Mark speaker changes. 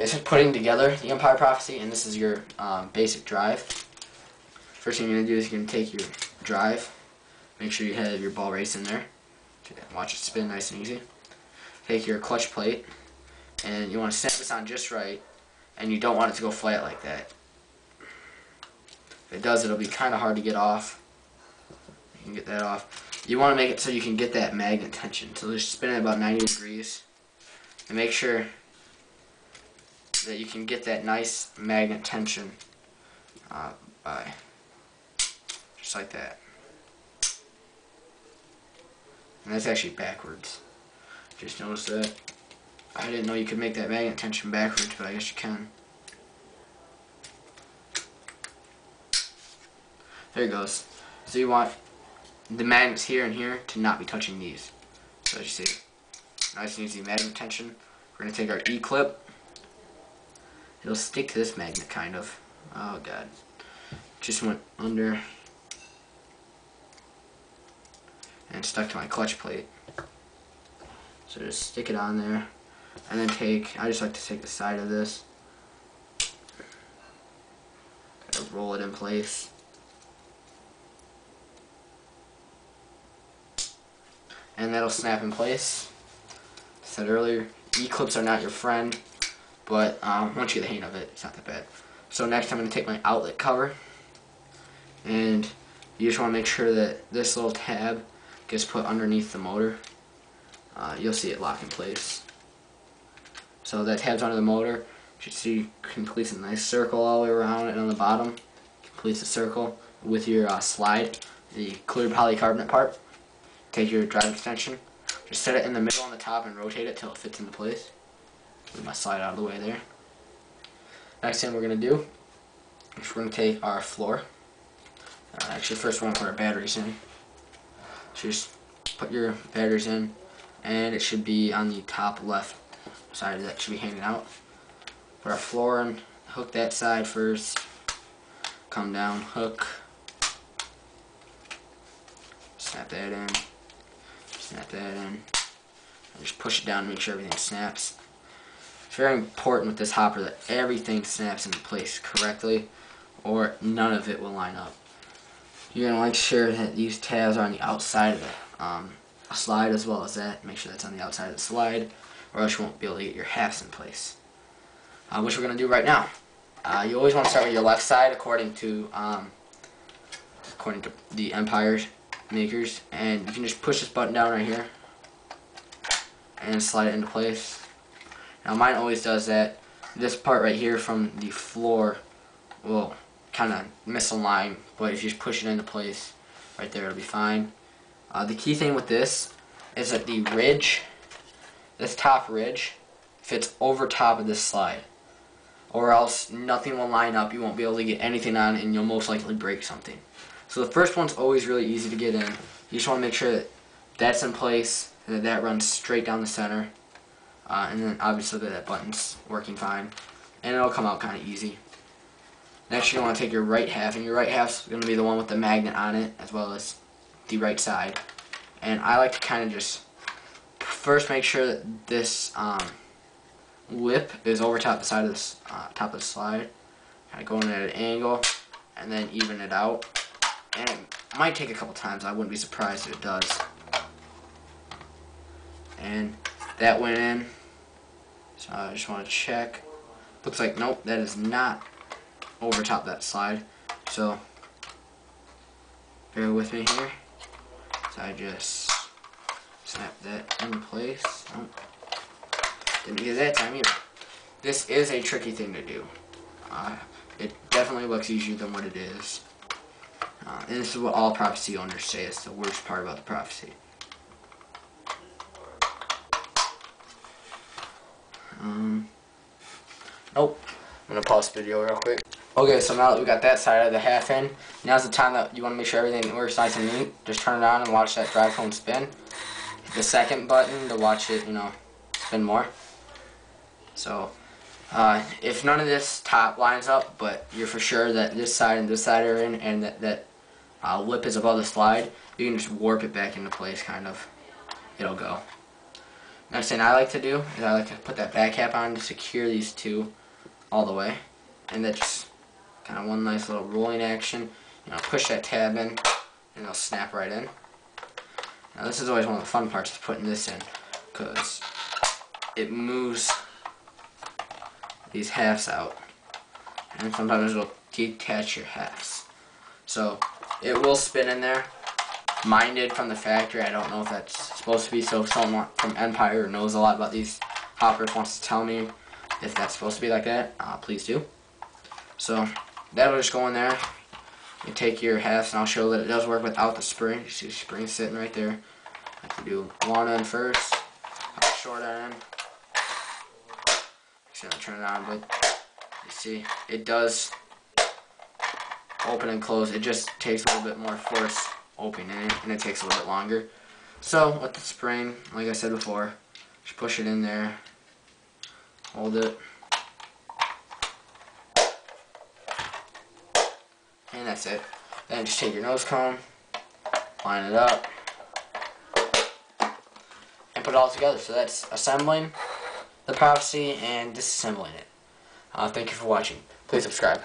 Speaker 1: Okay, so putting together the Empire Prophecy, and this is your basic drive. First thing you're going to do is you're going to take your drive, make sure you have your ball race in there, watch it spin nice and easy. Take your clutch plate, and you want to snap this on just right, and you don't want it to go flat like that. If it does, it'll be kind of hard to get off. You can get that off. You want to make it so you can get that magnet tension. So just spin it about 90 degrees, and make sure that you can get that nice magnet tension by just like that. And that's actually backwards. Just noticed that. I didn't know you could make that magnet tension backwards, but I guess you can. There it goes. So you want the magnets here and here to not be touching these. So as you see, nice and easy magnet tension. We're going to take our E-clip. It'll stick to this magnet, kind of. Oh god. Just went under and stuck to my clutch plate. So just stick it on there, and then I just like to take the side of this, kind of roll it in place. And that'll snap in place. I said earlier, E-clips are not your friend, but once you get the hang of it, it's not that bad. So next I'm going to take my outlet cover, and you just want to make sure that this little tab gets put underneath the motor. You'll see it lock in place. So that tab's under the motor. You should see completes a nice circle all the way around, and on the bottom completes a circle with your slide, the clear polycarbonate part. Take your drive extension, just set it in the middle on the top and rotate it till it fits into place. Move my slide out of the way there. Next thing we're going to do is we're going to take our floor. Actually, first we're going to put our batteries in. So just put your batteries in, and it should be on the top left side that should be hanging out. Put our floor in, hook that side first, come down, hook, snap that in, and just push it down to make sure everything snaps. It's very important with this hopper that everything snaps into place correctly, or none of it will line up. You're going to make sure that these tabs are on the outside of the slide as well as that. Make sure that's on the outside of the slide, or else you won't be able to get your halves in place. Which we're going to do right now. You always want to start with your left side according to the Empire makers, and you can just push this button down right here and slide it into place. Now mine always does that. This part right here from the floor will kind of misalign, but if you just push it into place right there, it'll be fine. The key thing with this is that the ridge, this top ridge, fits over top of this slide, or else nothing will line up. You won't be able to get anything on, and you'll most likely break something. So the first one's always really easy to get in. You just want to make sure that that's in place, and that runs straight down the center, and then obviously that button's working fine, and it'll come out kind of easy. Next, you want to take your right half, and your right half's going to be the one with the magnet on it, as well as the right side. And I like to kind of just first make sure that this lip is over top the side of this top of the slide, kind of going at an angle, and then even it out. And it might take a couple times. I wouldn't be surprised if it does. And that went in. So I just want to check. Looks like nope, that is not over top that slide. So bear with me here. So I just snap that into place. Oh, didn't get that time either. This is a tricky thing to do. It definitely looks easier than what it is. And this is what all prophecy owners say is the worst part about the prophecy. Nope. I'm going to pause the video real quick. Okay, so now that we got that side of the half in, now's the time that you want to make sure everything works nice and neat. Just turn it on and watch that drive cone spin. Hit the second button to watch it, spin more. So, if none of this top lines up, but you're for sure that this side and this side are in, and that lip is above the slide, you can just warp it back into place, kind of. It'll go. Next thing I like to do is I like to put that back cap on to secure these two all the way. And that just kind of one nice little rolling action. You know, push that tab in and it'll snap right in. Now this is always one of the fun parts, is putting this in, because it moves these halves out. And sometimes it'll detach your halves. So it will spin in there. Mine did from the factory. I don't know if that's supposed to be, so if someone from Empire knows a lot about these hoppers wants to tell me if that's supposed to be like that, please do. So that will just go in there. You take your halves, and I'll show that it does work without the spring. You see the spring sitting right there. I can do long end first, short end. Just gonna turn it on, but you see it does open and close. It just takes a little bit more force opening it, and it takes a little bit longer. So with the spring, like I said before, just push it in there, hold it, and that's it. Then just take your nose cone, line it up, and put it all together. So that's assembling the Prophecy and disassembling it. Thank you for watching. Please subscribe.